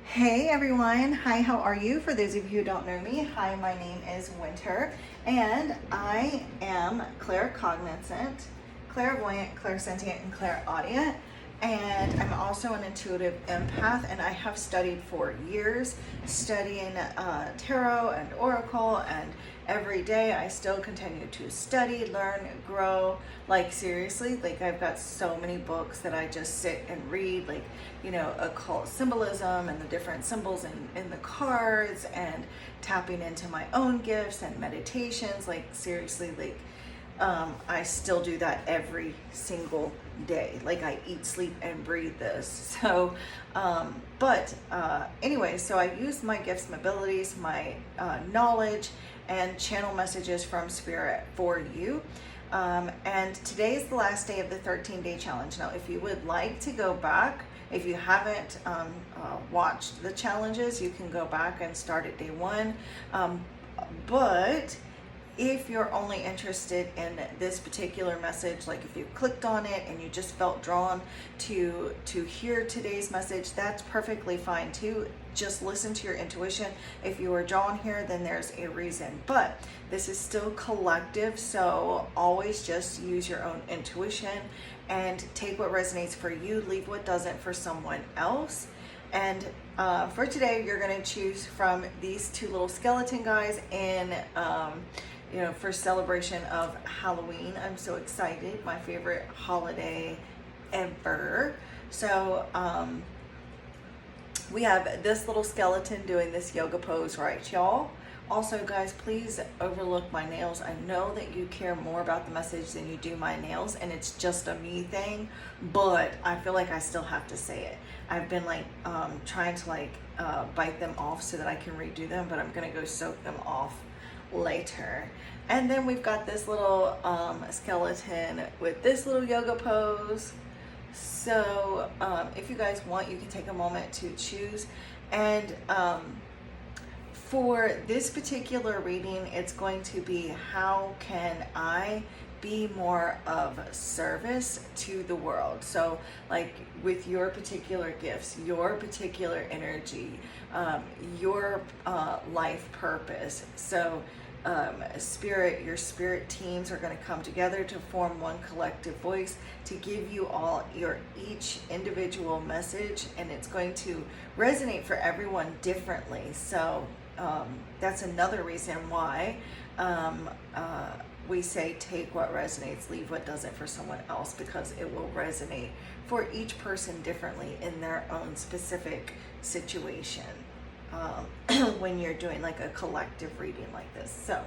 Hey everyone, hi, how are you? For those of you who don't know me, hi, my name is Winter, and I am claircognizant, clairvoyant, clairsentient, and clairaudient, and I'm also an intuitive empath, and I have studied for years, studying tarot and oracle, and every day I still continue to study, learn, grow. Like seriously, like I've got so many books that I just sit and read, like, you know, occult symbolism and the different symbols in the cards, and tapping into my own gifts and meditations. Like seriously, like I still do that every single day. Like I eat, sleep, and breathe this. So, anyway, so I use my gifts, my abilities, my knowledge, and channel messages from Spirit for you. And today is the last day of the 13-day challenge. Now, if you would like to go back, if you haven't watched the challenges, you can go back and start at day one. But if you're only interested in this particular message, like if you clicked on it and you just felt drawn to hear today's message, that's perfectly fine too. Just listen to your intuition. If you were drawn here, then there's a reason. But this is still collective, so always just use your own intuition and take what resonates for you, leave what doesn't for someone else. And for today, you're going to choose from these two little skeleton guys in for celebration of Halloween. I'm so excited. My favorite holiday ever. So we have this little skeleton doing this yoga pose, right, y'all? Also, guys, please overlook my nails. I know that you care more about the message than you do my nails, and it's just a me thing, but I feel like I still have to say it. I've been like trying to bite them off so that I can redo them, but I'm gonna go soak them off later. And then we've got this little skeleton with this little yoga pose. So if you guys want, you can take a moment to choose. And for this particular reading, it's going to be, how can I be more of service to the world? So like with your particular gifts, your particular energy, your life purpose. So your spirit teams are going to come together to form one collective voice to give you all each individual message, and it's going to resonate for everyone differently. So that's another reason why we say take what resonates, leave what doesn't for someone else, because it will resonate for each person differently in their own specific situation when you're doing like a collective reading like this. So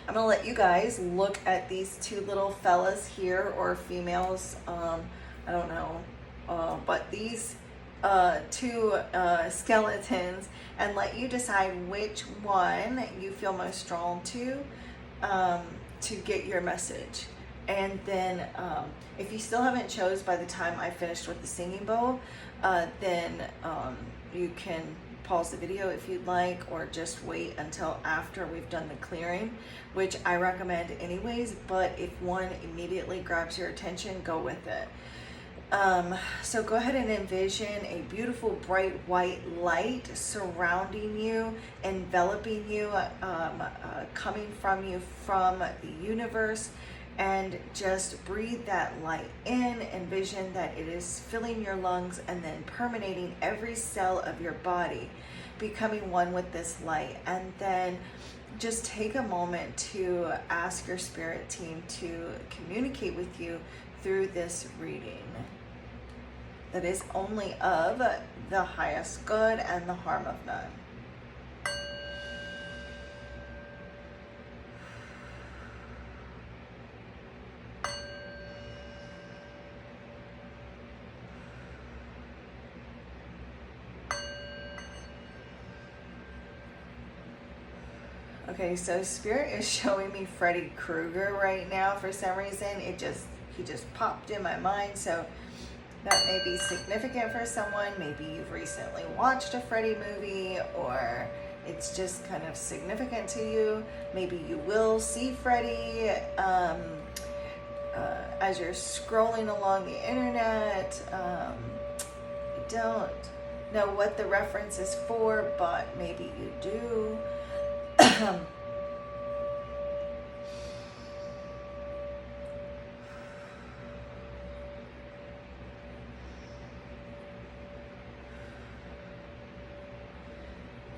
I'm gonna let you guys look at these two little fellas here, or females, I don't know, but these two skeletons, and let you decide which one you feel most drawn to get your message. And then if you still haven't chose by the time I finished with the singing bowl, then you can pause the video if you'd like, or just wait until after we've done the clearing, which I recommend anyways, but if one immediately grabs your attention, go with it. So go ahead and envision a beautiful bright white light surrounding you, enveloping you, coming from you from the universe, and just breathe that light in. Envision that it is filling your lungs and then permeating every cell of your body, becoming one with this light. And then just take a moment to ask your spirit team to communicate with you through this reading that is only of the highest good and the harm of none. Okay, so Spirit is showing me Freddy Krueger right now for some reason. He just popped in my mind, so that may be significant for someone. Maybe you've recently watched a Freddy movie, or it's just kind of significant to you. Maybe you will see Freddy as you're scrolling along the internet. Don't know what the reference is for, but maybe you do.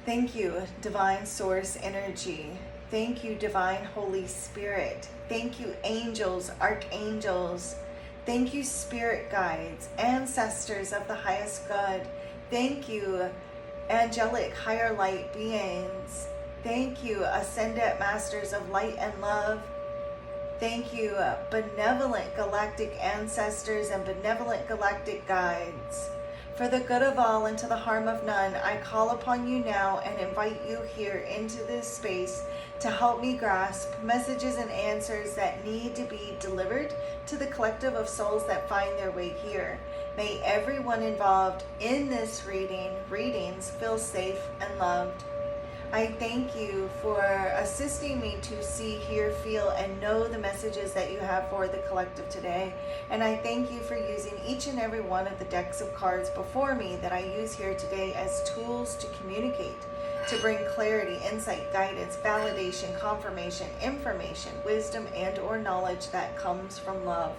Thank you, Divine Source Energy. Thank you, Divine Holy Spirit. Thank you, angels, archangels. Thank you, spirit guides, ancestors of the highest good. Thank you, angelic higher light beings. Thank you, ascendant masters of light and love. Thank you, benevolent galactic ancestors and benevolent galactic guides. For the good of all and to the harm of none, I call upon you now and invite you here into this space to help me grasp messages and answers that need to be delivered to the collective of souls that find their way here. May everyone involved in this readings feel safe and loved. I thank you for assisting me to see, hear, feel, and know the messages that you have for the collective today. And I thank you for using each and every one of the decks of cards before me that I use here today as tools to communicate, to bring clarity, insight, guidance, validation, confirmation, information, wisdom, and or knowledge that comes from love.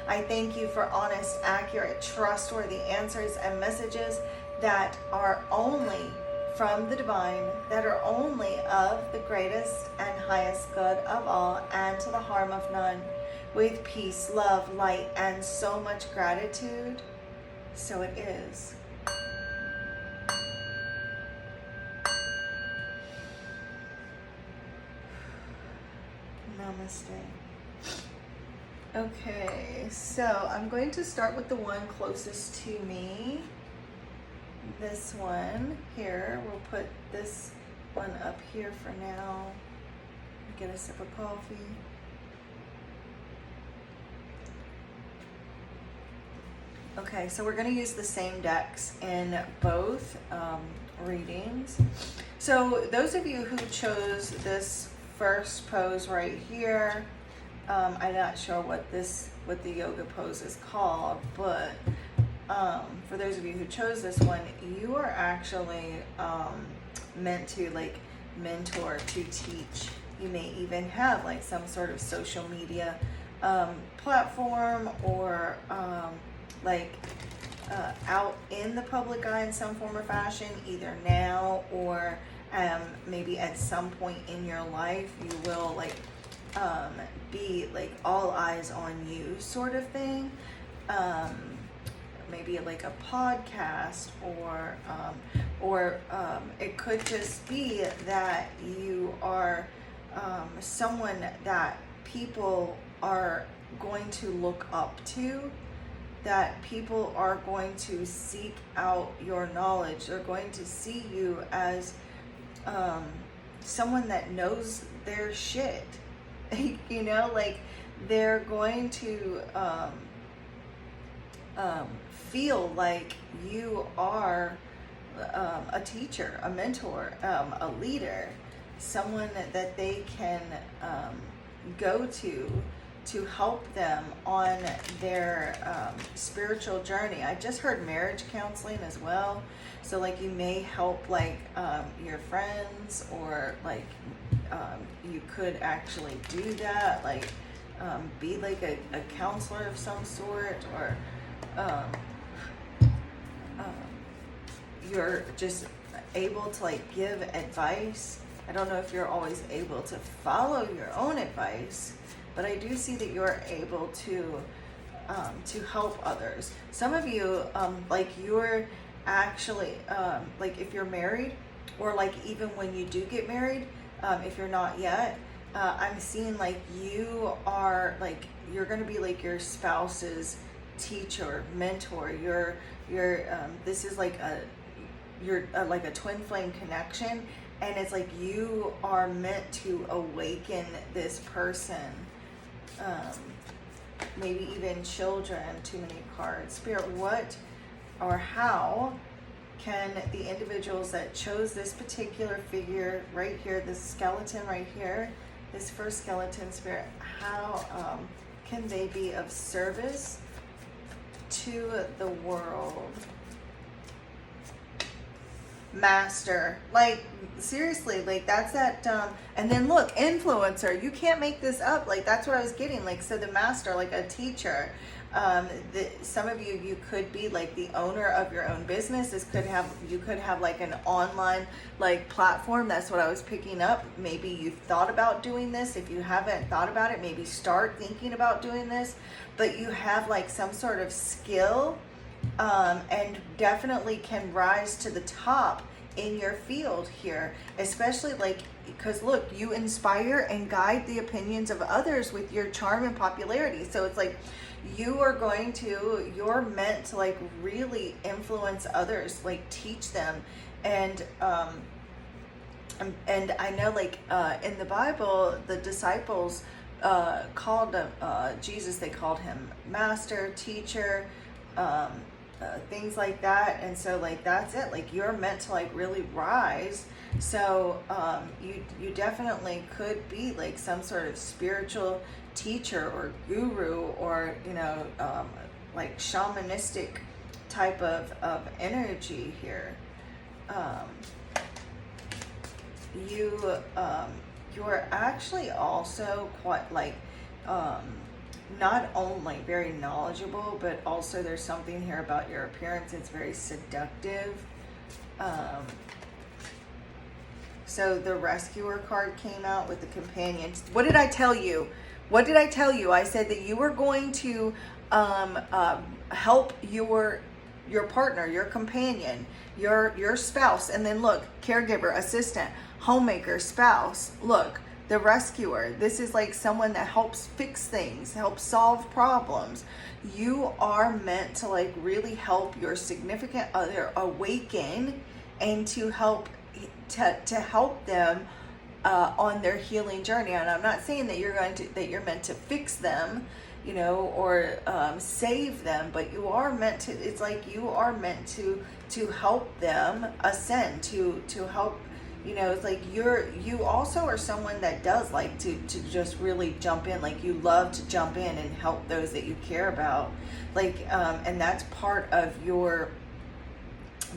I thank you for honest, accurate, trustworthy answers and messages that are only from the divine, that are only of the greatest and highest good of all and to the harm of none, with peace, love, light, and so much gratitude. So it is. Namaste. Okay, so I'm going to start with the one closest to me. This one here, we'll put this one up here for now. Get a sip of coffee. Okay, so we're going to use the same decks in both readings. So those of you who chose this first pose right here, I'm not sure what the yoga pose is called, but for those of you who chose this one, you are actually meant to like mentor, to teach. You may even have like some sort of social media platform or out in the public eye in some form or fashion, either now or maybe at some point in your life. You will be like all eyes on you sort of thing. Maybe like a podcast or it could just be that you are someone that people are going to look up to, that people are going to seek out your knowledge. They're going to see you as someone that knows their shit. You know, like they're going to feel like you are a teacher, a mentor, a leader, someone that they can go to help them on their spiritual journey. I just heard marriage counseling as well. So like you may help like your friends, or like you could actually do that, like be like a counselor of some sort, or you're just able to like give advice. I don't know if you're always able to follow your own advice, but I do see that you're able to help others. Some of you, like you're actually, like if you're married, or like even when you do get married, if you're not yet, I'm seeing like you are like, you're going to be like your spouse's teacher, mentor. You're this is like you're like a twin flame connection, and it's like you are meant to awaken this person. Maybe even children. Too many cards. Spirit, what or how can the individuals that chose this particular figure right here, this skeleton right here, this first skeleton, Spirit, how can they be of service to the world? master. Like, seriously, like that's that. And then look, influencer. You can't make this up. Like, that's what I was getting. Like, so the master, like a teacher. Some of you could be like the owner of your own business. You could have like an online like platform. That's what I was picking up. Maybe you've thought about doing this. If you haven't thought about it, maybe start thinking about doing this. But you have like some sort of skill, and definitely can rise to the top in your field here, especially like, because look, you inspire and guide the opinions of others with your charm and popularity. So it's like you're meant to like really influence others, like teach them. And I know like in the Bible, the disciples called Jesus, they called him master, teacher, things like that. And so like that's it, like you're meant to like really rise. So you definitely could be like some sort of spiritual teacher or guru, or like shamanistic type of energy here. You're actually also quite like not only very knowledgeable, but also there's something here about your appearance. It's very seductive. So the rescuer card came out with the companions. What did I tell you? What did I tell you? I said that you were going to help your partner, your companion, your spouse. And then look, caregiver, assistant, homemaker, spouse. Look, the rescuer. This is like someone that helps fix things, helps solve problems. You are meant to like really help your significant other awaken, and to help them on their healing journey. And I'm not saying that you're meant to fix them, or save them, but you are meant to. It's like you are meant to help them ascend, to help. It's like you also are someone that does like to just really jump in. Like you love to jump in and help those that you care about. Like, and that's part of your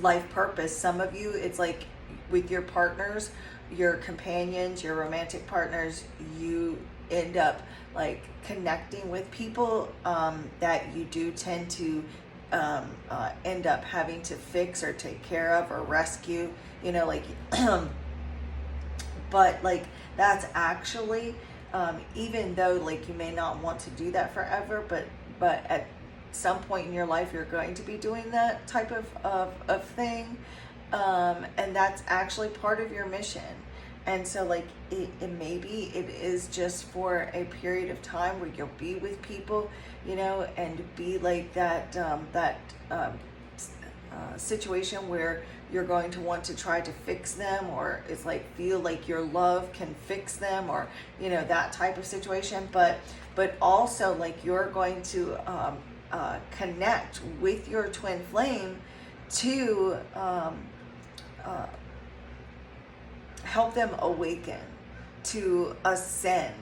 life purpose. Some of you, it's like with your partners, your companions, your romantic partners, you end up like connecting with people that you do tend to end up having to fix or take care of or rescue, like but like that's actually even though like you may not want to do that forever, but at some point in your life you're going to be doing that type of thing, and that's actually part of your mission. And so like it maybe it is just for a period of time where you'll be with people, and be like that situation where you're going to want to try to fix them, or it's like feel like your love can fix them, or that type of situation. But also like you're going to connect with your twin flame to help them awaken, to ascend.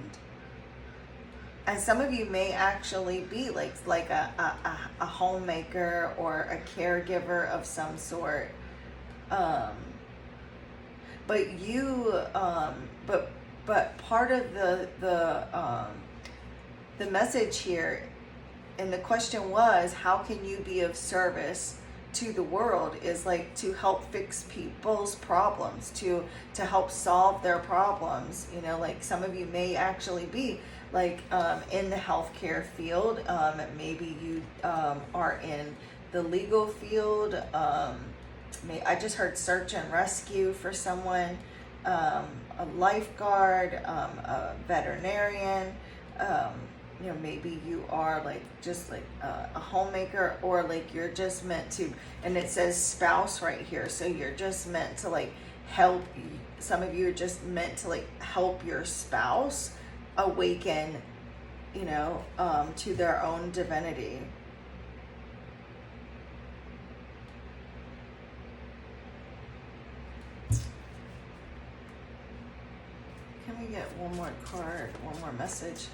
And some of you may actually be like a homemaker or a caregiver of some sort. But you, but part of the message here, and the question was, how can you be of service to the world, is like to help fix people's problems, to help solve their problems. Like some of you may actually be like in the healthcare field. Maybe you are in the legal field. I just heard search and rescue for someone, a lifeguard, a veterinarian. Maybe you are like just like a homemaker, or like you're just meant to, and it says spouse right here, so you're just meant to like help. Some of you are just meant to like help your spouse awaken, to their own divinity. Can we get one more card, one more message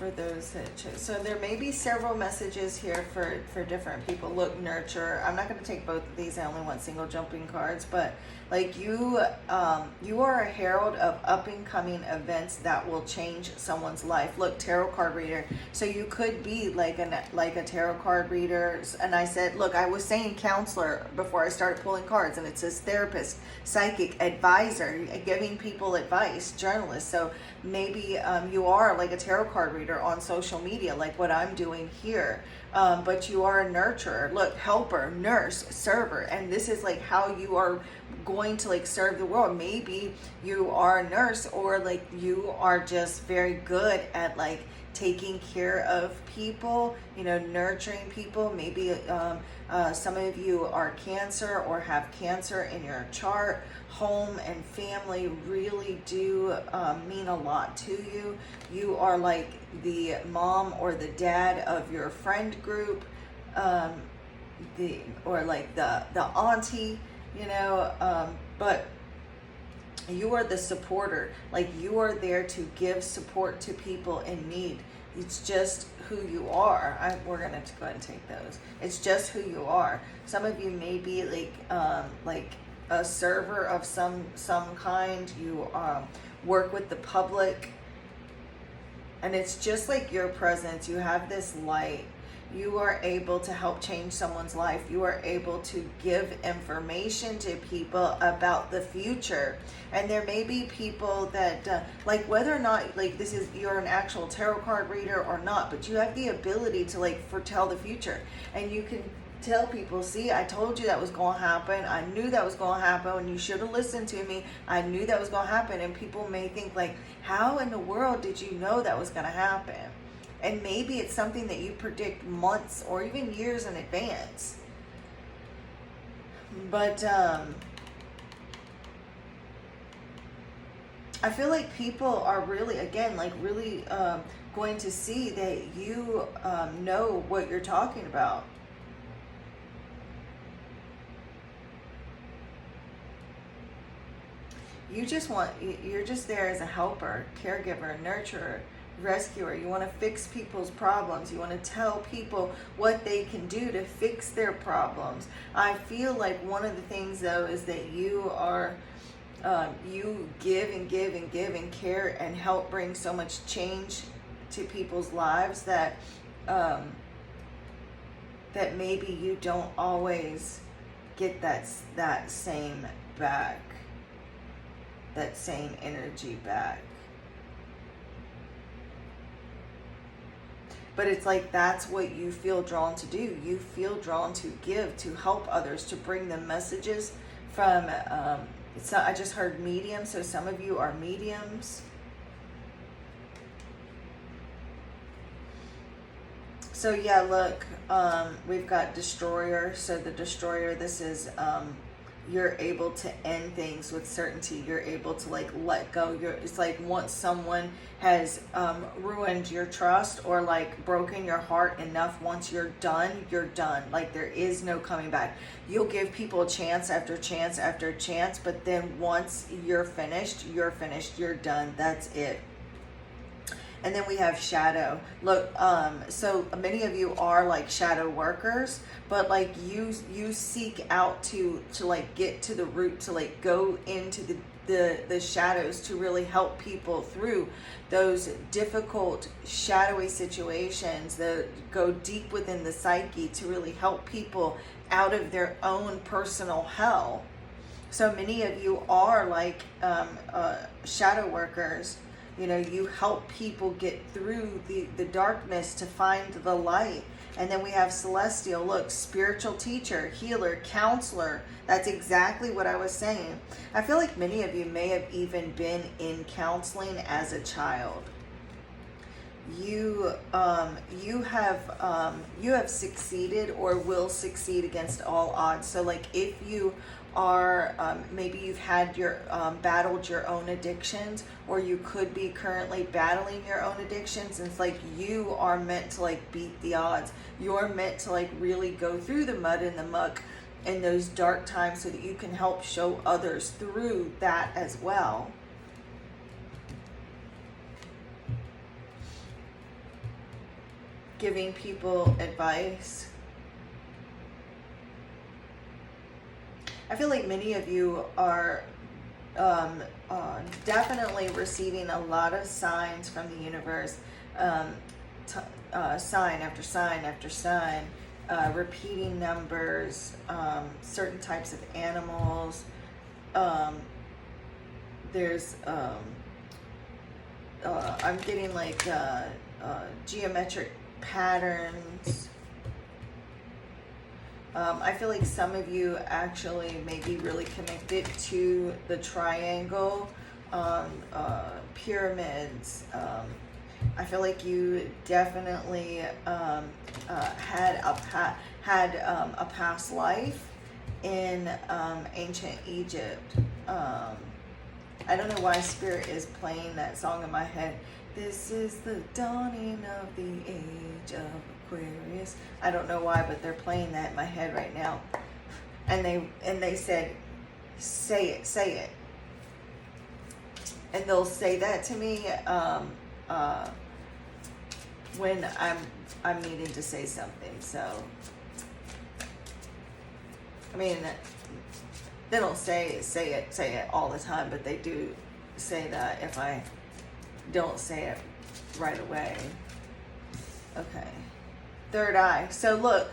for those that choose. So there may be several messages here for different people. Look, nurture. I'm not going to take both of these. I only want single jumping cards, but like you are a herald of up and coming events that will change someone's life. Look, tarot card reader. So you could be like a tarot card reader. And I said, look, I was saying counselor before I started pulling cards, and it says therapist, psychic, advisor, giving people advice, journalist. So maybe you are like a tarot card reader on social media, like what I'm doing here. But you are a nurturer. Look, helper, nurse, server. And this is like how you are going to like serve the world. Maybe you are a nurse, or like you are just very good at like taking care of people, you know, nurturing people. Maybe some of you are Cancer or have Cancer in your chart. Home and family really do mean a lot to you. You are like the mom or the dad of your friend group, or like the auntie, you know, but you are the supporter. Like you are there to give support to people in need. It's just who you are. We're going to go ahead and take those. It's just who you are. Some of you may be like a server of some kind. You work with the public, and it's just like your presence. You have this light. You are able to help change someone's life. You are able to give information to people about the future. And there may be people that, like whether or not, like this is, you're an actual tarot card reader or not, but you have the ability to like foretell the future. And you can tell people, see, I told you that was going to happen. I knew that was going to happen, and you should have listened to me. I knew that was going to happen. And people may think like, how in the world did you know that was going to happen? And maybe it's something that you predict months or even years in advance. But I feel like people are really, again, like really going to see that you know what you're talking about. You're just there as a helper, caregiver, nurturer, rescuer. You want to fix people's problems. You want to tell people what they can do to fix their problems. I feel like one of the things though is that you are you give and give and give and care and help bring so much change to people's lives that that maybe you don't always get that same back, that same energy back. But it's like that's what you feel drawn to do. You feel drawn to give, to help others, to bring them messages from, so I just heard medium, so some of you are mediums. So yeah, look, we've got destroyer. So the destroyer, this is, you're able to end things with certainty. You're able to like let go. It's like once someone has ruined your trust or like broken your heart enough, once you're done, you're done. Like there is no coming back. You'll give people chance after chance after chance, but then once you're finished, you're done. That's it. And then we have shadow. Look, so many of you are like shadow workers, but like you seek out to like get to the root, to like go into the shadows to really help people through those difficult shadowy situations that go deep within the psyche, to really help people out of their own personal hell. So many of you are like shadow workers. You know, you help people get through the darkness to find the light. And then we have celestial. Look, spiritual teacher, healer, counselor. That's exactly what I was saying. I feel like many of you may have even been in counseling as a child. You have succeeded or will succeed against all odds. So like if you are maybe you've had your battled your own addictions, or you could be currently battling your own addictions, and it's like you are meant to like beat the odds. You're meant to like really go through the mud and the muck in those dark times so that you can help show others through that as well. giving people advice. I feel like many of you are definitely receiving a lot of signs from the universe, sign after sign after sign, repeating numbers, certain types of animals. There's I'm getting like geometric patterns. I feel like some of you actually may be really connected to the triangle, pyramids. I feel like you definitely had a past life in ancient Egypt. I don't know why Spirit is playing that song in my head. This is the dawning of the age of Aquarius. I don't know why, but they're playing that in my head right now. And they said, say it. And they'll say that to me when I'm needing to say something. So, I mean, they don't say it all the time, but they do say that if I don't say it right away. Okay. Third eye. So look,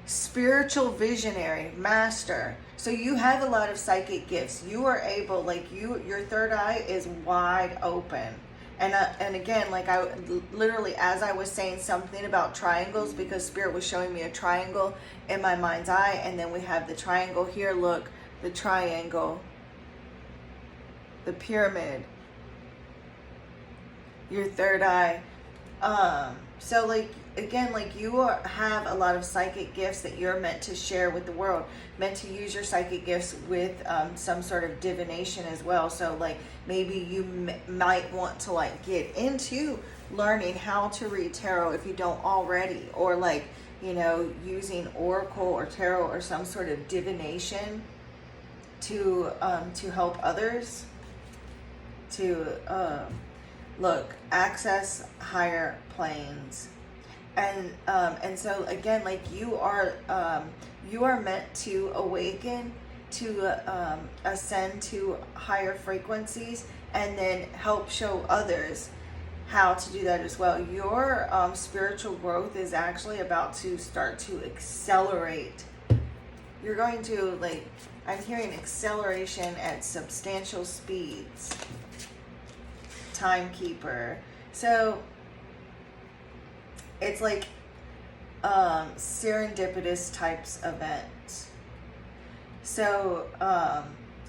spiritual visionary, master. So you have a lot of psychic gifts. You are able, like your third eye is wide open. And again, like I literally, as I was saying something about triangles, because Spirit was showing me a triangle in my mind's eye, and then we have the triangle here. Look, the triangle, the pyramid, your third eye. So like, again, like you have a lot of psychic gifts that you're meant to share with the world, meant to use your psychic gifts with some sort of divination as well. So like maybe you might want to like get into learning how to read tarot if you don't already, or like, you know, using oracle or tarot or some sort of divination to help others to look, access higher planes. And so again, like you are meant to awaken, to ascend to higher frequencies, and then help show others how to do that as well. Your spiritual growth is actually about to start to accelerate. You're going to, like, I'm hearing acceleration at substantial speeds. Timekeeper. So it's like serendipitous types events. So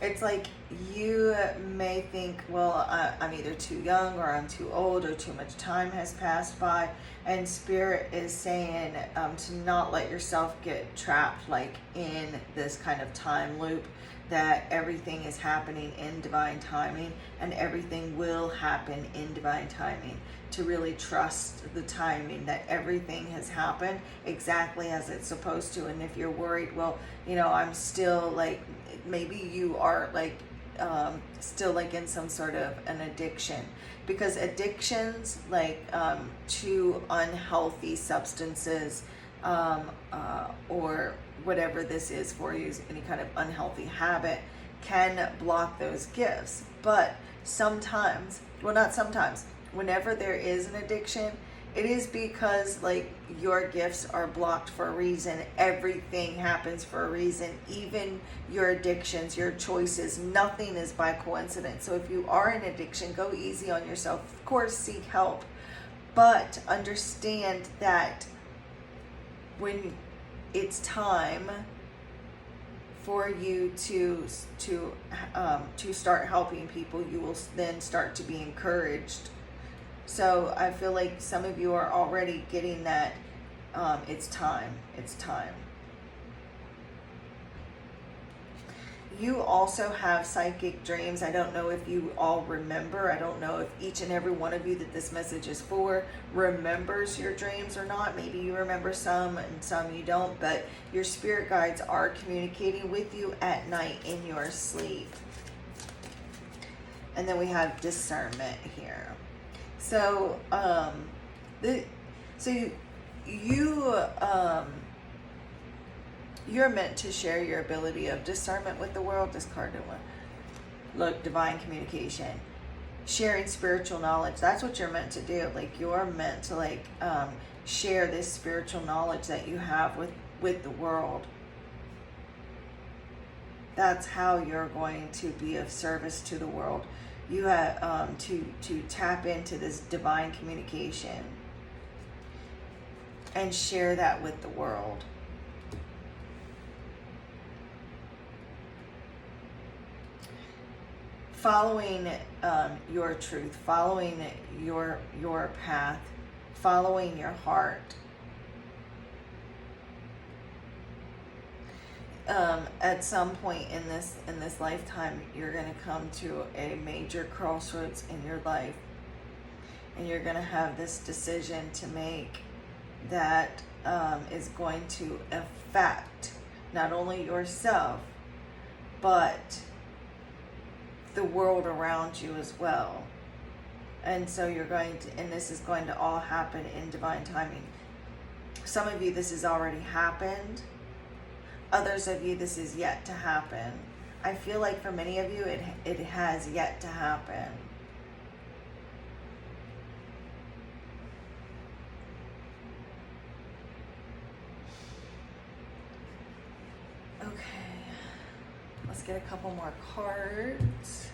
it's like you may think, well, I'm either too young or I'm too old or too much time has passed by, and Spirit is saying to not let yourself get trapped like in this kind of time loop, that everything is happening in divine timing and everything will happen in divine timing. To really trust the timing, that everything has happened exactly as it's supposed to. And if you're worried, well, you know, I'm still like, maybe you are like still like in some sort of an addiction, because addictions like to unhealthy substances or whatever this is for you, any kind of unhealthy habit, can block those gifts. But sometimes, well, not sometimes, whenever there is an addiction, it is because like your gifts are blocked for a reason. Everything happens for a reason. Even your addictions, your choices, nothing is by coincidence. So if you are in addiction, go easy on yourself. Of course, seek help, but understand that when it's time for you to start helping people, you will then start to be encouraged. So I feel like some of you are already getting that. It's time. You also have psychic dreams. I don't know if you all remember. I don't know if each and every one of you that this message is for remembers your dreams or not. Maybe you remember some and some you don't, but your spirit guides are communicating with you at night in your sleep. And then we have discernment here. So, you you're meant to share your ability of discernment with the world. Discarded one. Look, divine communication, sharing spiritual knowledge. That's what you're meant to do. Like, you're meant to like share this spiritual knowledge that you have with the world. That's how you're going to be of service to the world. You have to tap into this divine communication and share that with the world. Following your truth, following your path, following your heart. At some point in this lifetime, you're going to come to a major crossroads in your life, and you're going to have this decision to make that is going to affect not only yourself, but the world around you as well. And so you're going to, and this is going to all happen in divine timing. Some of you, this has already happened. Others of you, this is yet to happen. I feel like for many of you, it has yet to happen. Okay, let's get a couple more cards.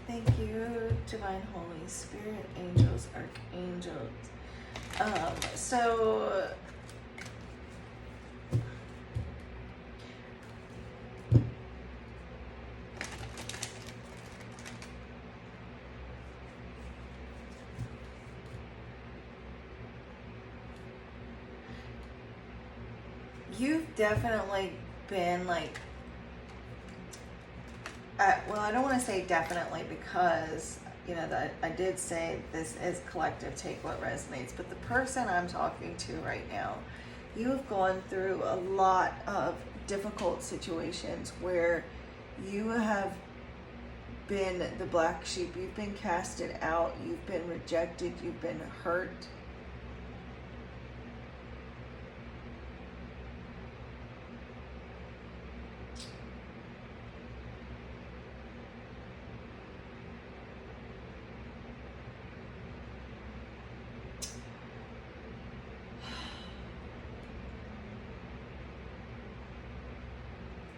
Thank you, Divine Holy Spirit, angels, archangels. So you've definitely been like, well, I don't want to say definitely, because you know that I did say this is collective, take what resonates, but the person I'm talking to right now, you have gone through a lot of difficult situations where you have been the black sheep. You've been casted out, you've been rejected, you've been hurt.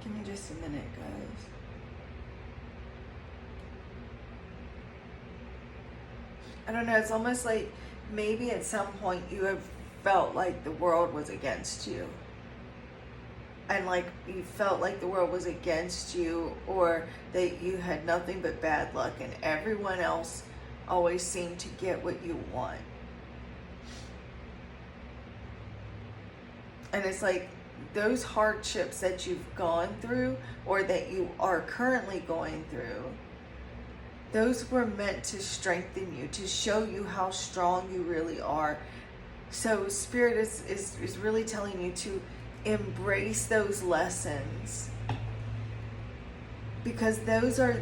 Give me just a minute, guys. I don't know, it's almost like maybe at some point you have felt like the world was against you. And like you felt like the world was against you, or that you had nothing but bad luck and everyone else always seemed to get what you want. And it's like those hardships that you've gone through, or that you are currently going through, those were meant to strengthen you, to show you how strong you really are. So Spirit is really telling you to embrace those lessons, because those are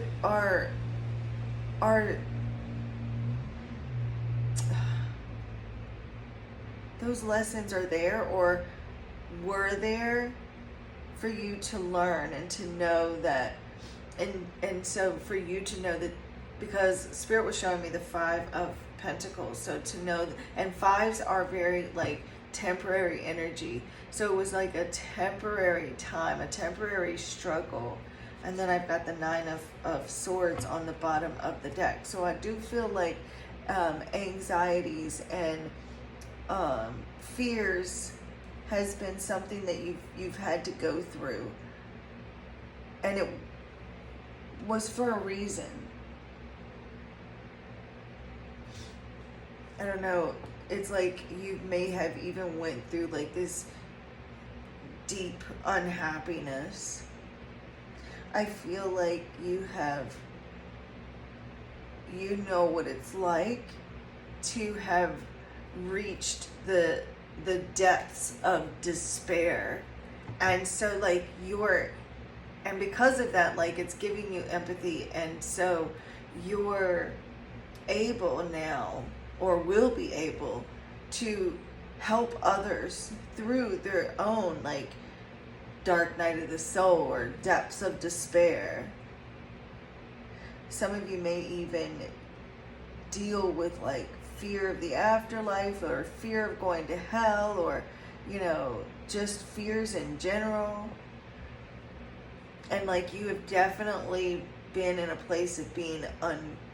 those lessons are there, or were there, for you to learn and to know that, and so for you to know that, because Spirit was showing me the 5 of Pentacles, so to know that, and 5s are very like temporary energy, so it was like a temporary time, a temporary struggle. And then I've got the 9 of Swords on the bottom of the deck, so I do feel like anxieties and fears has been something that you've had to go through, and it was for a reason. I don't know, it's like you may have even went through like this deep unhappiness. I feel like you know what it's like to have reached the depths of despair, and so like and because of that, like it's giving you empathy, and so you're able now, or will be able, to help others through their own like dark night of the soul or depths of despair. Some of you may even deal with like fear of the afterlife, or fear of going to hell, or just fears in general. And like you have definitely been in a place of being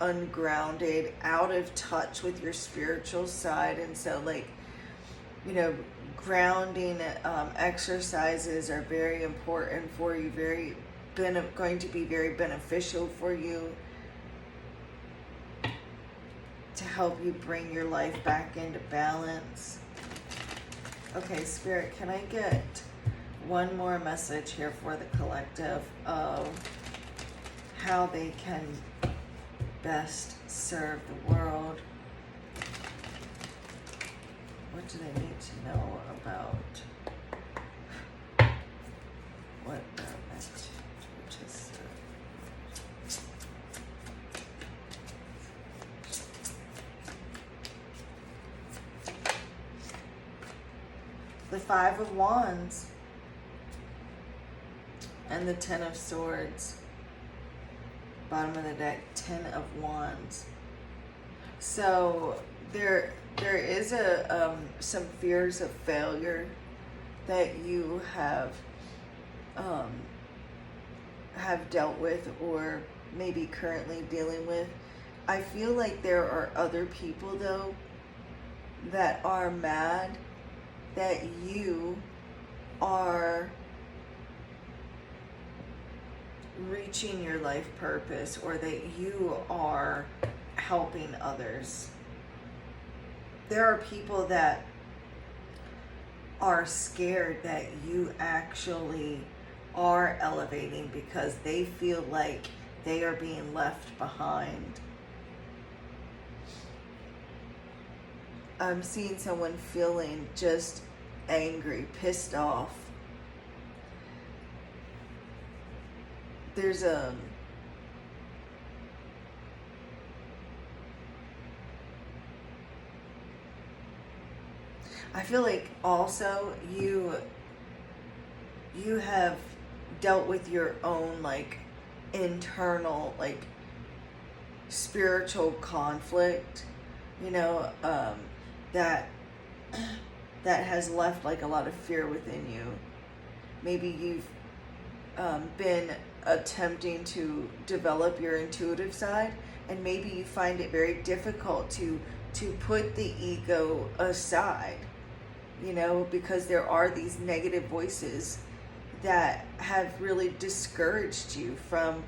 ungrounded, out of touch with your spiritual side. And so like, grounding exercises are very important for you, going to be very beneficial for you to help you bring your life back into balance. Okay, Spirit, can I get one more message here for the collective of how they can best serve the world? What do they need to know about what they're meant to serve? The Five of Wands and the Ten of Swords. Bottom of the deck, Ten of Wands. So there is some fears of failure that you have dealt with, or maybe currently dealing with. I feel like there are other people though that are mad that you are reaching your life purpose, or that you are helping others. There are people that are scared that you actually are elevating because they feel like they are being left behind. I'm seeing someone feeling just angry, pissed off. There's I feel like also you have dealt with your own like internal like spiritual conflict, that has left like a lot of fear within you. Maybe you've been attempting to develop your intuitive side, and maybe you find it very difficult to put the ego aside, because there are these negative voices that have really discouraged you from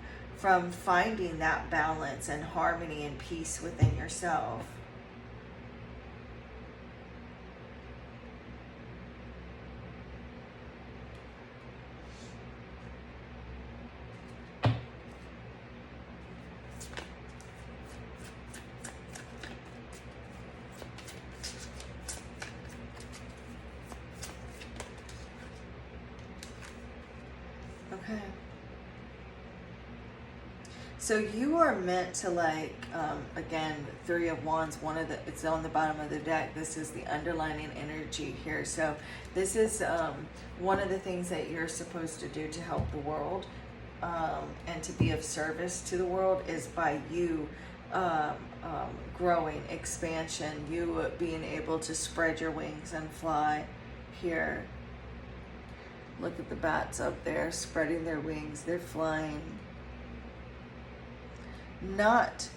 finding that balance and harmony and peace within yourself. Okay. So you are meant to again, Three of Wands, it's on the bottom of the deck. This is the underlining energy here. So this is one of the things that you're supposed to do to help the world and to be of service to the world is by you growing, expansion, you being able to spread your wings and fly here. Look at the bats up there spreading their wings. They're flying. Not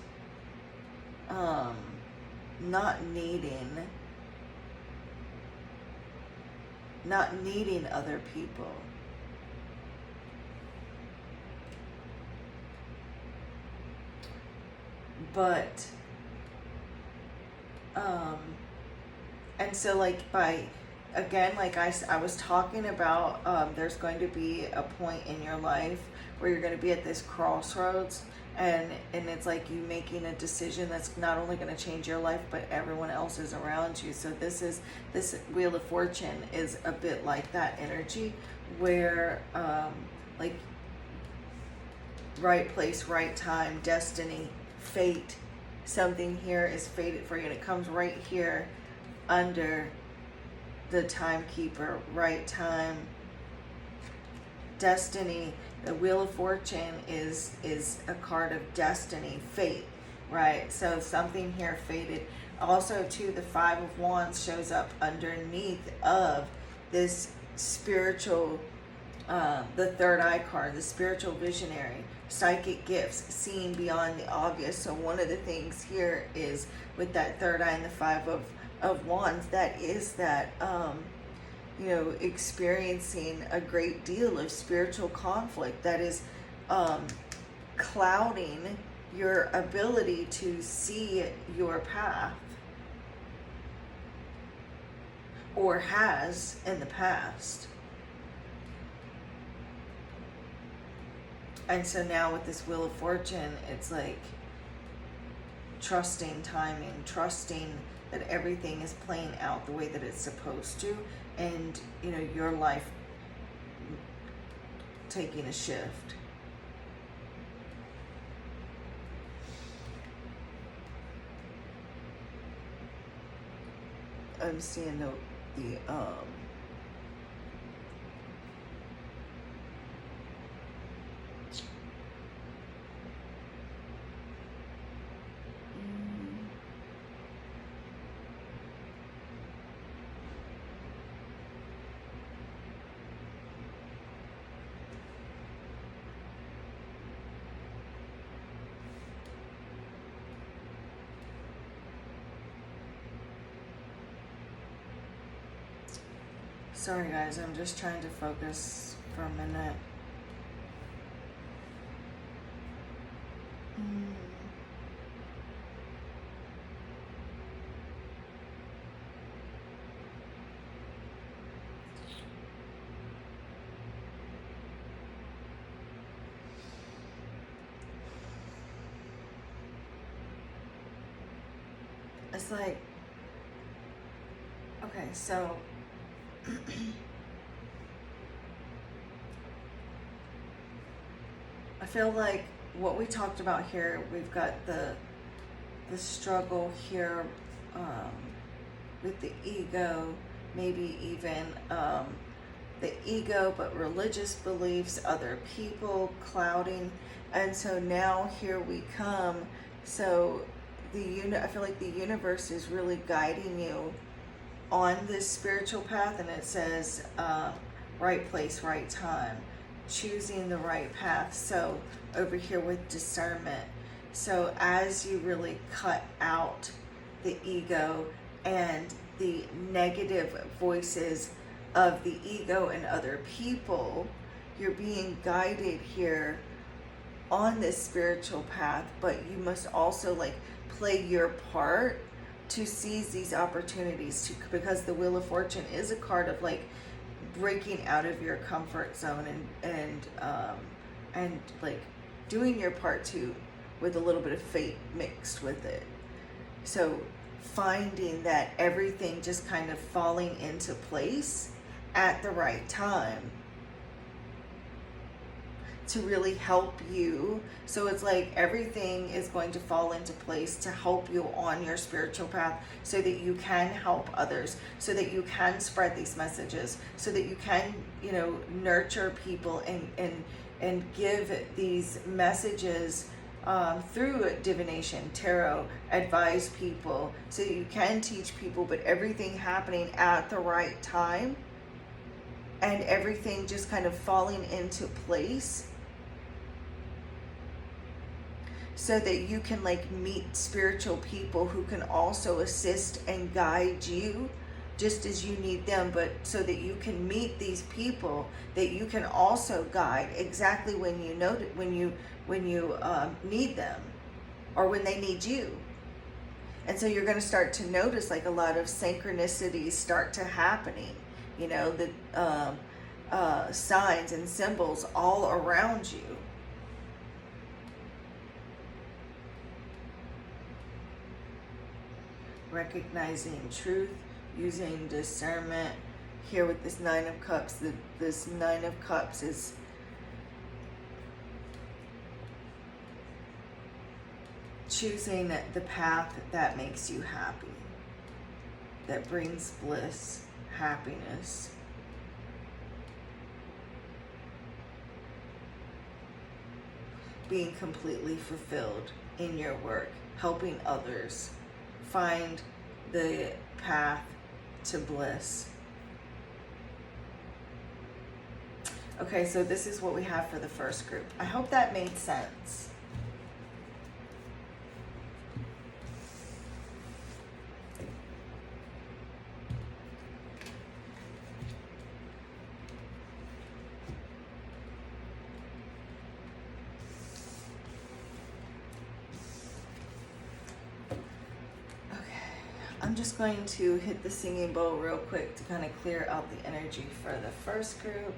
needing other people. But and so like again, like I was talking about, there's going to be a point in your life where you're going to be at this crossroads, and it's like you making a decision that's not only going to change your life, but everyone else's around you. So this Wheel of Fortune is a bit like that energy, where like right place, right time, destiny, fate something here is fated for you, and it comes right here under the timekeeper, right time, destiny. The Wheel of Fortune is a card of destiny, fate, right? So something here fated. Also, too, the Five of Wands shows up underneath of this spiritual, the third eye card, the spiritual visionary, psychic gifts, seeing beyond the obvious. So one of the things here is with that third eye and the Five of Wands, that is that, you know, experiencing a great deal of spiritual conflict that is clouding your ability to see your path, or has in the past. And so now with this Wheel of Fortune, it's like trusting timing, trusting that everything is playing out the way that it's supposed to, and, you know, your life taking a shift. I'm seeing the sorry guys, I'm just trying to focus for a minute. It's like, okay, so I feel like what we talked about here, we've got the struggle here with the ego, maybe even the ego, but religious beliefs, other people clouding. And so now here we come. So I feel like the universe is really guiding you on this spiritual path, and it says right place, right time, choosing the right path. So over here with discernment, so as you really cut out the ego and the negative voices of the ego and other people, you're being guided here on this spiritual path, but you must also like play your part to seize these opportunities, because the Wheel of Fortune is a card of like breaking out of your comfort zone and like doing your part too, with a little bit of fate mixed with it. So finding that everything just kind of falling into place at the right time to really help you. So it's like everything is going to fall into place to help you on your spiritual path, so that you can help others, so that you can spread these messages, so that you can, you know, nurture people and give these messages through divination, tarot, advise people, so that you can teach people, but everything happening at the right time and everything just kind of falling into place, so that you can like meet spiritual people who can also assist and guide you just as you need them, but so that you can meet these people that you can also guide exactly when you know when you need them, or when they need you. And so you're going to start to notice like a lot of synchronicities start to happening, you know, the signs and symbols all around you. Recognizing truth, using discernment. Here with this Nine of Cups, this Nine of Cups is choosing the path that makes you happy, that brings bliss, happiness. Being completely fulfilled in your work, helping others find the path to bliss. Okay, so this is what we have for the first group. I hope that made sense. I'm just going to hit the singing bowl real quick to kind of clear out the energy for the first group.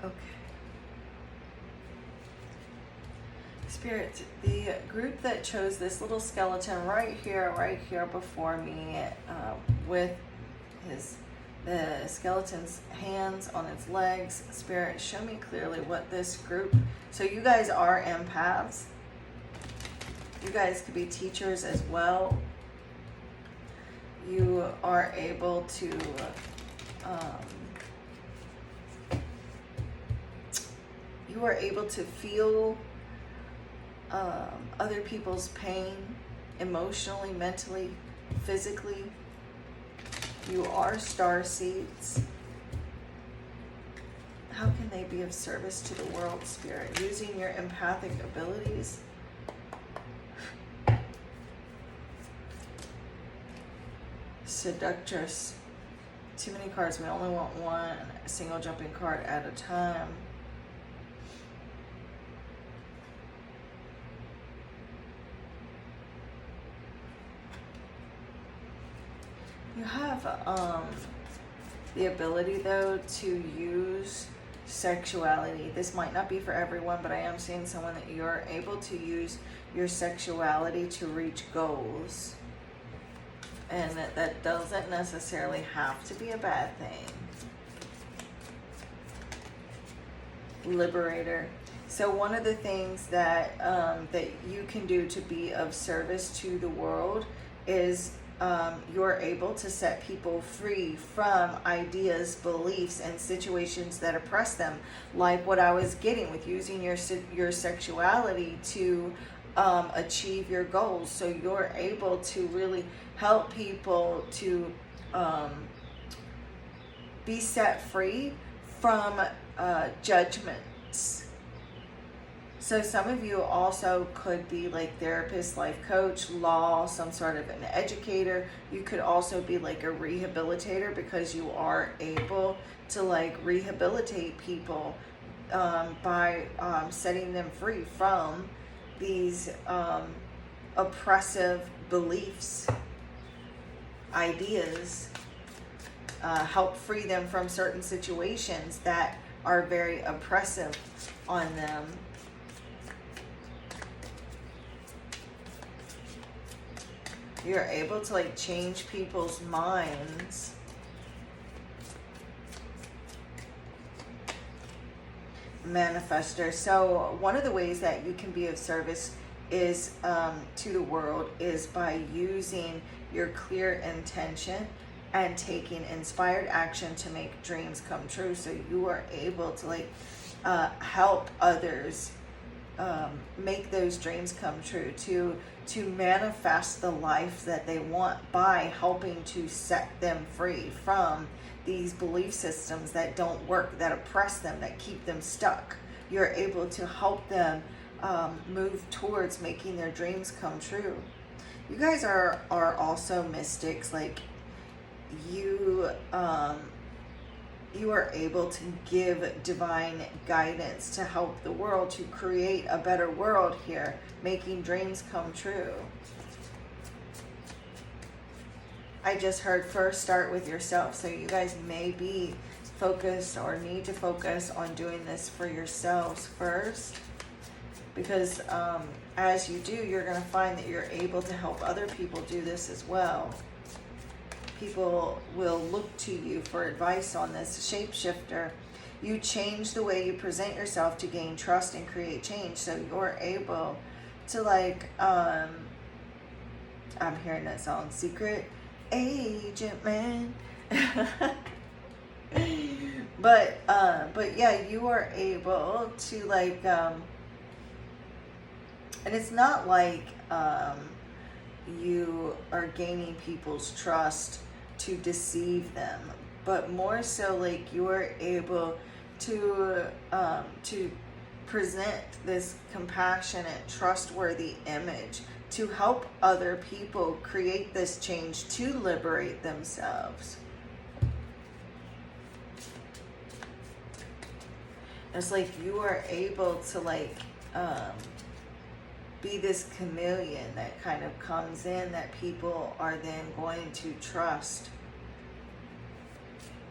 Okay. Spirit, the group that chose this little skeleton right here before me, with the skeleton's hands on its legs. Spirit, show me clearly what this group, so you guys are empaths. You guys could be teachers as well. You are able to feel other people's pain emotionally, mentally, physically. You are star seeds. How can they be of service to the world, Spirit? Using your empathic abilities. Seductress. Too many cards. We only want one single jumping card at a time. You have the ability, though, to use sexuality. This might not be for everyone, but I am seeing someone that you're able to use your sexuality to reach goals. And that doesn't necessarily have to be a bad thing. Liberator. So one of the things that that you can do to be of service to the world is you're able to set people free from ideas, beliefs, and situations that oppress them, like what I was getting with using your sexuality to achieve your goals. So you're able to really help people to be set free from judgments. So some of you also could be like therapist, life coach, law, some sort of an educator. You could also be like a rehabilitator, because you are able to like rehabilitate people by setting them free from these oppressive beliefs, ideas, help free them from certain situations that are very oppressive on them. You're able to like change people's minds. Manifester. So one of the ways that you can be of service is to the world is by using your clear intention and taking inspired action to make dreams come true. So you are able to like help others make those dreams come true, to manifest the life that they want by helping to set them free from these belief systems that don't work, that oppress them, that keep them stuck. You're able to help them move towards making their dreams come true. You guys are also mystics. Like you are able to give divine guidance to help the world to create a better world here, making dreams come true. I just heard first start with yourself. So you guys may be focused or need to focus on doing this for yourselves first. Because as you do, you're going to find that you're able to help other people do this as well. People will look to you for advice on this. Shapeshifter, you change the way you present yourself to gain trust and create change. So you're able to, like, I'm hearing that song, Secret Agent Man. But yeah, you are able to, like, and it's not like you are gaining people's trust to deceive them, but more so like you are able to present this compassionate, trustworthy image to help other people create this change to liberate themselves. It's like you are able to, like, be this chameleon that kind of comes in, that people are then going to trust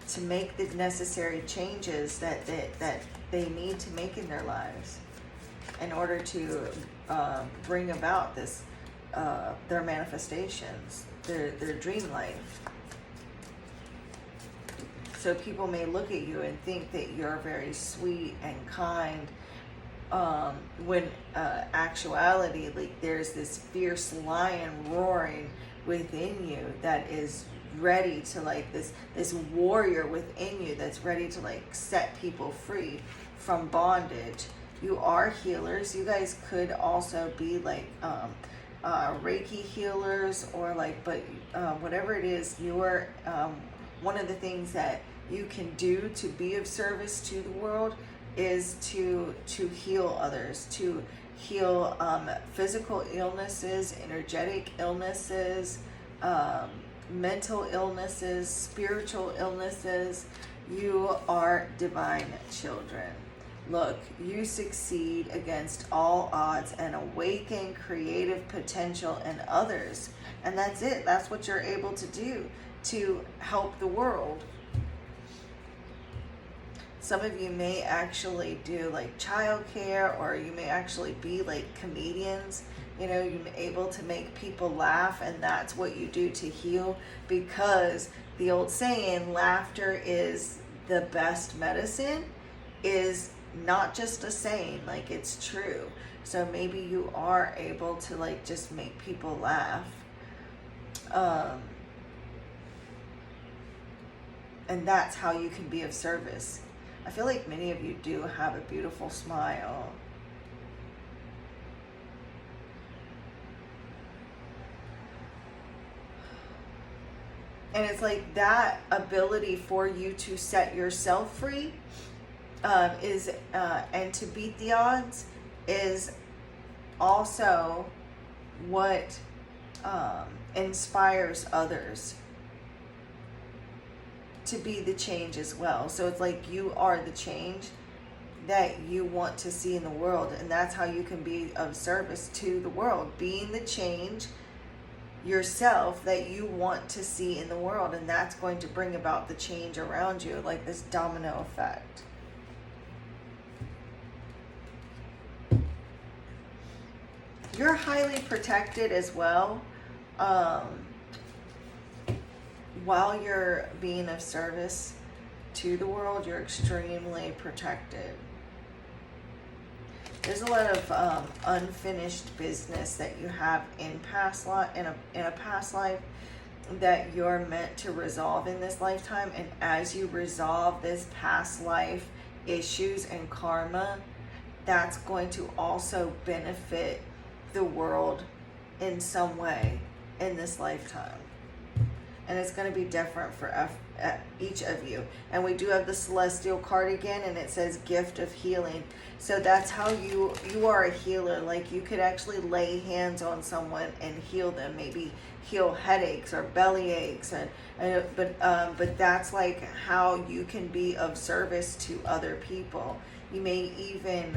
to make the necessary changes that they need to make in their lives in order to bring about this their manifestations, their dream life. So people may look at you and think that you're very sweet and kind, when actuality, like, there's this fierce lion roaring within you that is ready to, like, this warrior within you that's ready to, like, set people free from bondage. You are healers. You guys could also be, like, Reiki healers, or, like, but whatever it is, you are one of the things that you can do to be of service to the world is to heal others, to heal physical illnesses, energetic illnesses, mental illnesses, spiritual illnesses. You are divine children. Look, you succeed against all odds and awaken creative potential in others. And that's it. That's what you're able to do to help the world. Some of you may actually do, like, childcare, or you may actually be like comedians. You know, you're able to make people laugh, and that's what you do to heal, because the old saying, laughter is the best medicine, is not just a saying, like, it's true. So maybe you are able to, like, just make people laugh. And that's how you can be of service. I feel like many of you do have a beautiful smile. And it's like that ability for you to set yourself free is and to beat the odds is also what inspires others to be the change as well. So it's like you are the change that you want to see in the world, and that's how you can be of service to the world, being the change yourself that you want to see in the world, and that's going to bring about the change around you, like this domino effect. You're highly protected as well. While you're being of service to the world, you're extremely protected. There's a lot of unfinished business that you have in a past life that you're meant to resolve in this lifetime. And as you resolve this past life issues and karma, that's going to also benefit the world in some way in this lifetime. And it's going to be different for each of you. And we do have the Celestial card again, and it says gift of healing. So that's how you are a healer. Like, you could actually lay hands on someone and heal them, maybe heal headaches or belly aches, but that's like how you can be of service to other people. You may even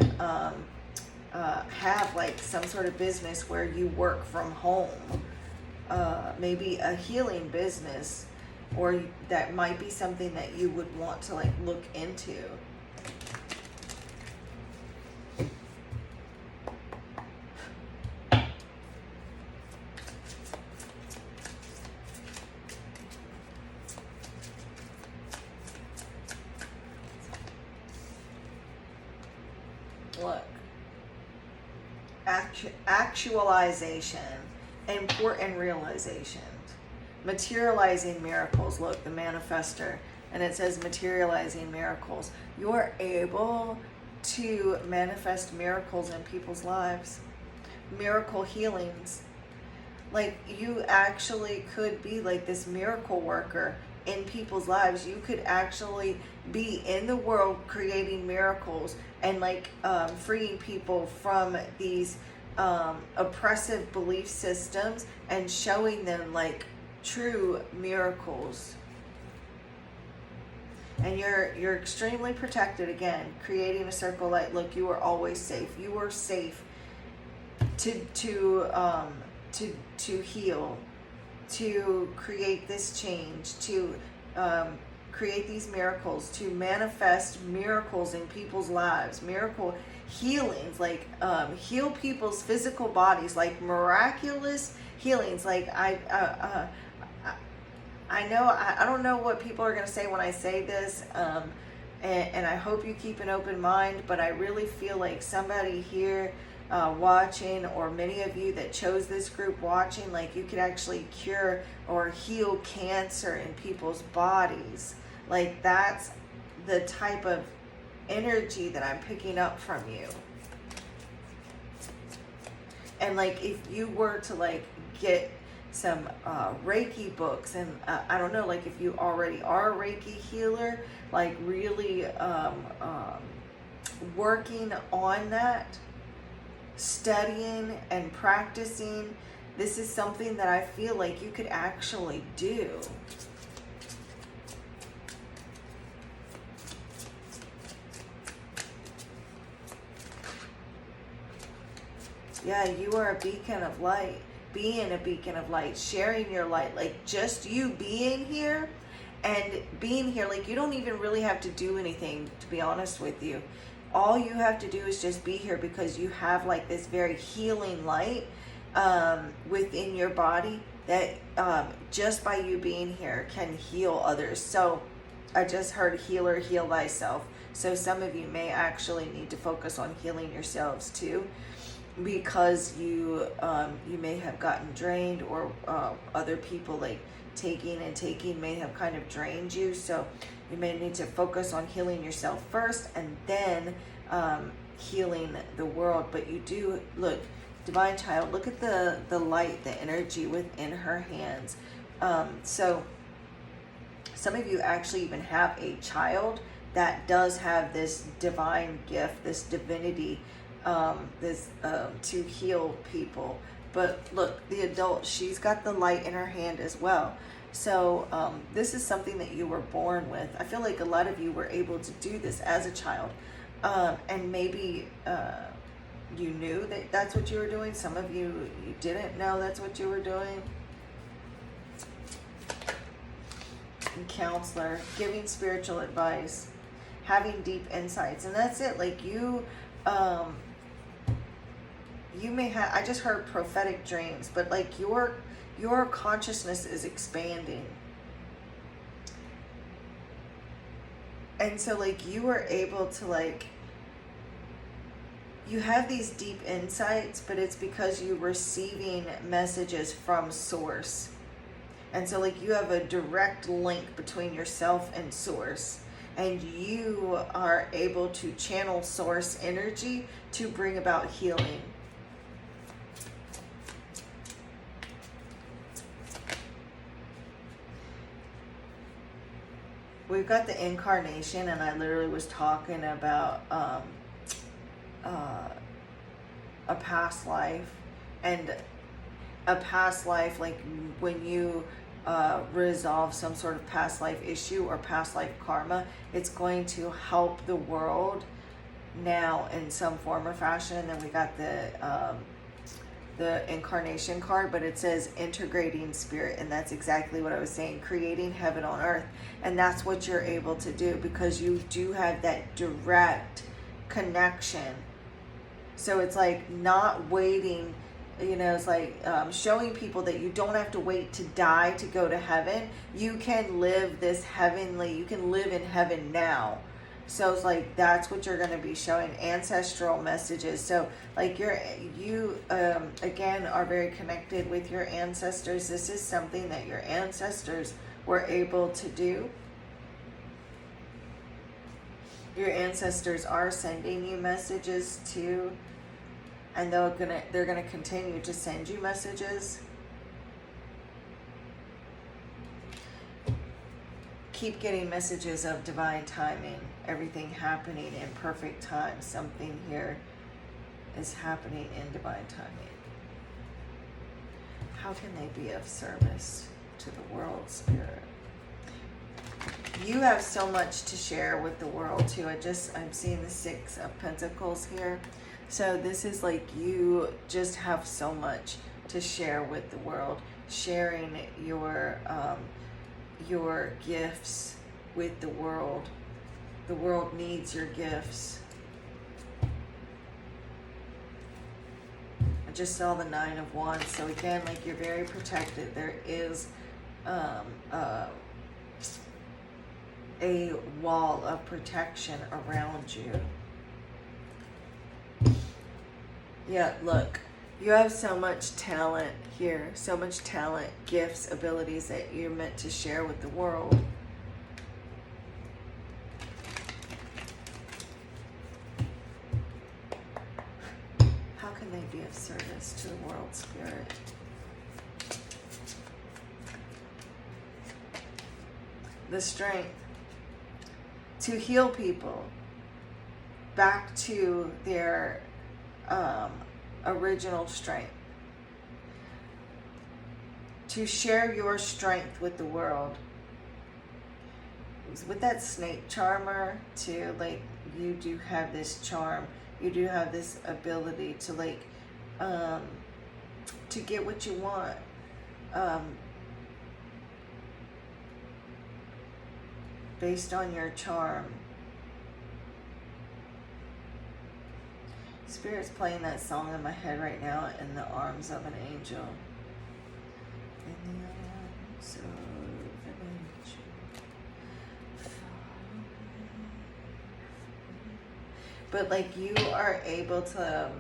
have like some sort of business where you work from home. maybe a healing business, or that might be something that you would want to like look into. Look, actualization, important realizations, materializing miracles. Look, the manifester, and it says materializing miracles. You're able to manifest miracles in people's lives, miracle healings. Like, you actually could be like this miracle worker in people's lives. You could actually be in the world creating miracles and like freeing people from these oppressive belief systems and showing them like true miracles. And you're extremely protected. Again, creating a circle light. Look, you are always safe. You are safe to heal, to create this change, to create these miracles, to manifest miracles in people's lives, miracle healings, like heal people's physical bodies, like miraculous healings. Like I know, I don't know what people are going to say when I say this, and I hope you keep an open mind, but I really feel like somebody here watching, or many of you that chose this group watching, like you could actually cure or heal cancer in people's bodies. Like, that's the type of energy that I'm picking up from you. And like, if you were to like get some Reiki books, and I don't know, like if you already are a Reiki healer, like really working on that, studying and practicing, this is something that I feel like you could actually do. Yeah, you are a beacon of light. Being a beacon of light, sharing your light, like just you being here and being here, like you don't even really have to do anything, to be honest with you. All you have to do is just be here, because you have like this very healing light within your body that just by you being here can heal others. So I just heard healer, heal thyself. So some of you may actually need to focus on healing yourselves too, because you may have gotten drained, or other people like taking may have kind of drained you. So you may need to focus on healing yourself first, and then healing the world. But you do, look, divine child, look at the light, the energy within her hands. So some of you actually even have a child that does have this divine gift, this divinity, to heal people. But look, the adult, she's got the light in her hand as well. So this is something that you were born with. I feel like a lot of you were able to do this as a child, and maybe you knew that that's what you were doing. Some of you didn't know that's what you were doing. And counselor, giving spiritual advice, having deep insights, and that's it. Like you may have, I just heard prophetic dreams, but like your consciousness is expanding. And so like you are able to like, you have these deep insights, but it's because you're receiving messages from source. And so like you have a direct link between yourself and source, and you are able to channel source energy to bring about healing. We've got the incarnation, and I literally was talking about a past life, and a past life, like when you resolve some sort of past life issue or past life karma, it's going to help the world now in some form or fashion. And then we got the incarnation card, but it says integrating spirit, and that's exactly what I was saying, creating heaven on earth. And that's what you're able to do, because you do have that direct connection. So it's like not waiting, you know, it's like showing people that you don't have to wait to die to go to heaven. You can live this heavenly, you can live in heaven now. So it's like that's what you're going to be showing, ancestral messages. So like you again are very connected with your ancestors. This is something that your ancestors were able to do. Your ancestors are sending you messages too, and they're gonna continue to send you messages. Keep getting messages of divine timing, everything happening in perfect time. Something here is happening in divine timing. How can they be of service to the world, Spirit? You have so much to share with the world too. I'm seeing the 6 of Pentacles here. So this is like you just have so much to share with the world, sharing your gifts with the world. The world needs your gifts. I just saw the 9 of Wands. So again, like you're very protected. There is a wall of protection around you. Yeah, look, you have so much talent here, so much talent, gifts, abilities that you're meant to share with the world. How can they be of service to the world, Spirit? The strength to heal people back to their original strength, to share your strength with the world. With that snake charmer too, like you do have this charm, you do have this ability to like to get what you want. Based on your charm. Spirit's playing that song in my head right now, In the Arms of an Angel. In the arms of an angel. But like you are able to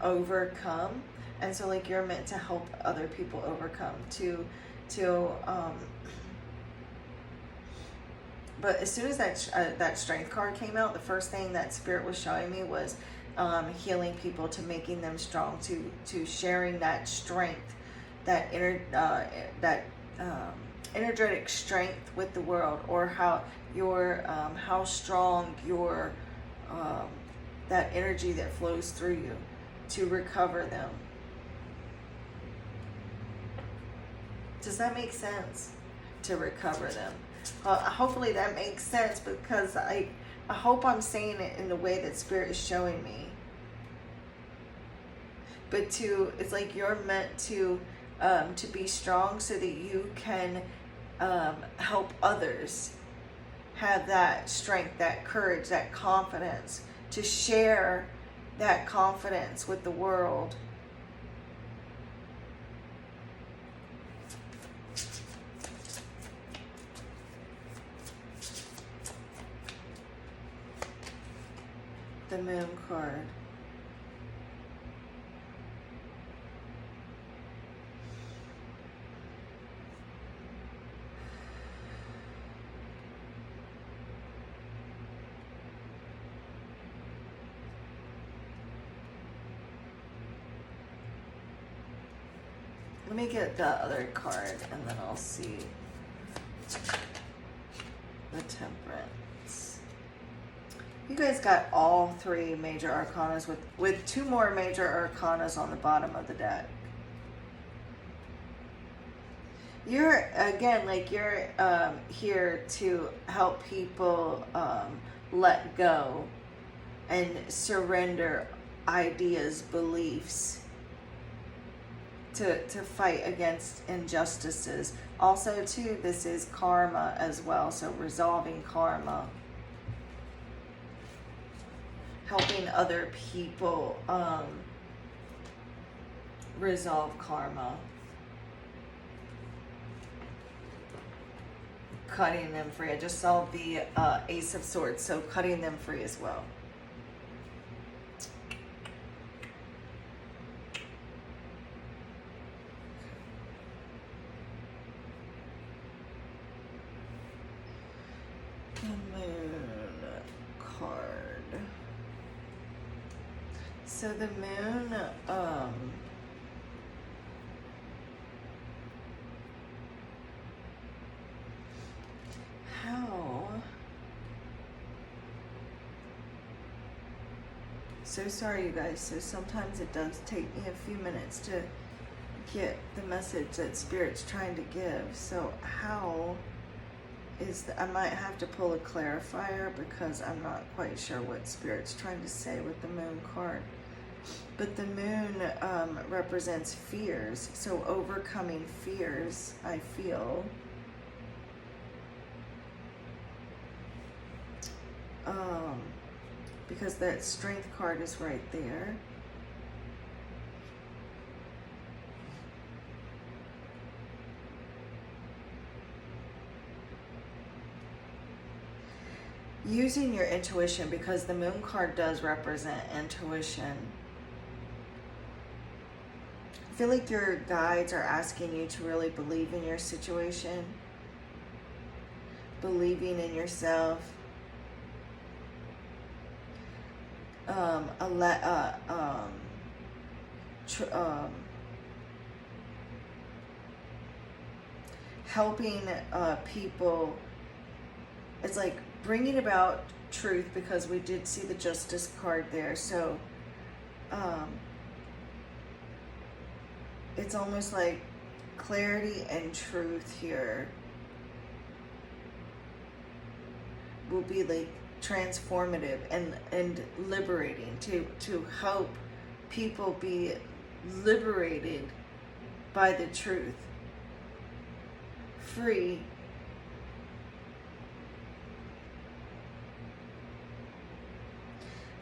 overcome, and so like you're meant to help other people overcome but as soon as that strength card came out, the first thing that Spirit was showing me was healing people, to making them strong, to sharing that strength, that energetic strength with the world, or how strong your that energy that flows through you, to recover them. Does that make sense? To recover them. Hopefully that makes sense, because I hope I'm saying it in the way that Spirit is showing me. But it's like you're meant to be strong so that you can help others have that strength, that courage, that confidence, to share that confidence with the world. The Moon card. Let me get the other card and then I'll see the Temperance. You guys got all 3 major arcanas with 2 more major arcanas on the bottom of the deck. You're, again, like you're here to help people let go and surrender ideas, beliefs, to fight against injustices. Also too, this is karma as well, so resolving karma, helping other people resolve karma, cutting them free. I just saw the Ace of Swords, so cutting them free as well. The Moon card. So the Moon, so sorry you guys, so sometimes it does take me a few minutes to get the message that Spirit's trying to give. So how is I might have to pull a clarifier because I'm not quite sure what Spirit's trying to say with the Moon card. But the Moon represents fears, so overcoming fears, I feel. Because that Strength card is right there. Using your intuition, because the Moon card does represent intuition. I feel like your guides are asking you to really believe in your situation, believing in yourself, helping people. It's like bringing about truth, because we did see the Justice card there. So it's almost like clarity and truth here will be like transformative and liberating to help people be liberated by the truth, free.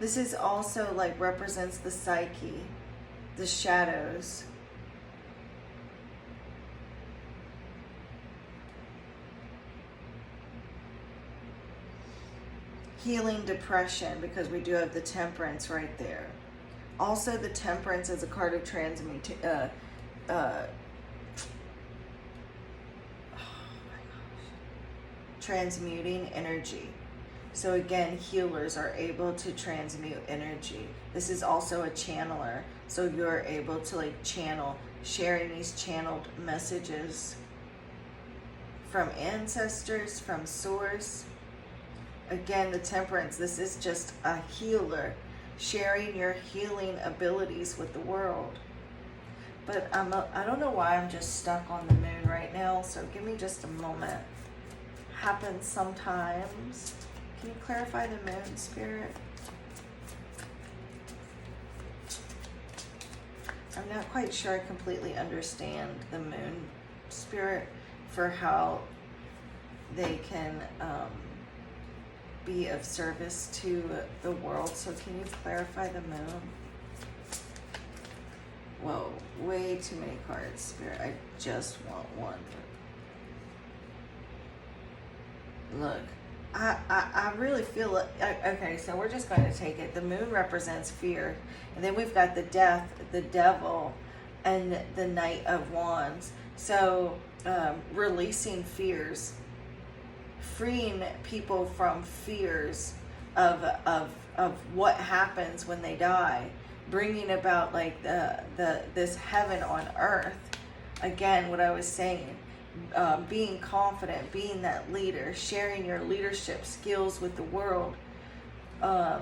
This is also like represents the psyche, the shadows. Healing depression, because we do have the Temperance right there. Also, the Temperance is a card of transmuting energy. So again, healers are able to transmute energy. This is also a channeler, so you're able to like channel, sharing these channeled messages from ancestors, from source. Again, the Temperance, this is just a healer, sharing your healing abilities with the world. But I don't know why I'm just stuck on the Moon right now, so give me just a moment. Happens sometimes. Can you clarify the Moon, Spirit? I'm not quite sure I completely understand the Moon, Spirit, for how they can be of service to the world. So can you clarify the Moon? Whoa, way too many cards, Spirit. I just want one. Look, I really feel it. Okay, so we're just going to take it. The Moon represents fear. And then we've got the Death, the Devil, and the Knight of Wands. So releasing fears, freeing people from fears of what happens when they die, bringing about like this heaven on earth. Again, what I was saying, being confident, being that leader, sharing your leadership skills with the world. I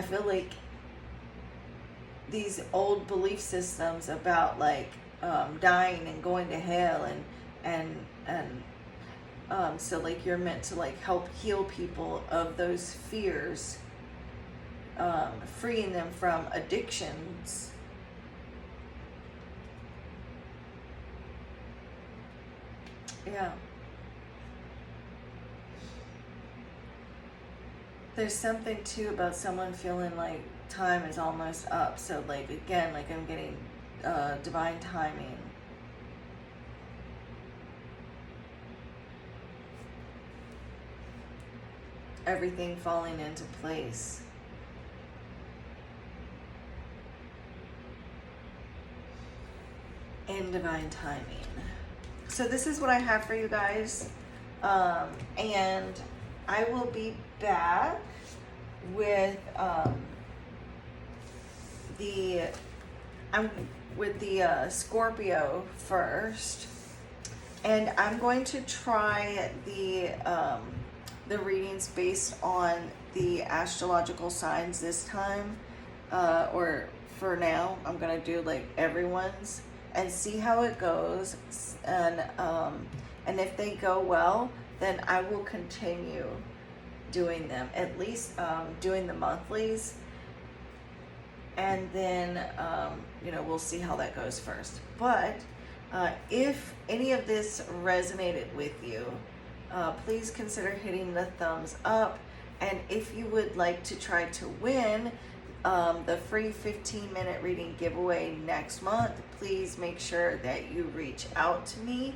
feel like these old belief systems about like dying and going to hell and so like you're meant to like help heal people of those fears, freeing them from addictions. Yeah. There's something too about someone feeling like time is almost up. So like again, like I'm getting divine timing. Everything falling into place. In divine timing. So this is what I have for you guys. And I will be back with the Scorpio first, and I'm going to try the readings based on the astrological signs this time, or for now I'm gonna do like everyone's and see how it goes, and if they go well, then I will continue doing them, at least doing the monthlies, and then we'll see how that goes first. But if any of this resonated with you, please consider hitting the thumbs up, and if you would like to try to win the free 15-minute reading giveaway next month, please make sure that you reach out to me,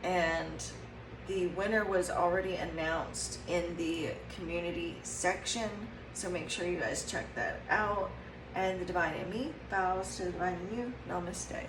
and the winner was already announced in the community section, so make sure you guys check that out. And the divine in me bows to the divine in you. Namaste.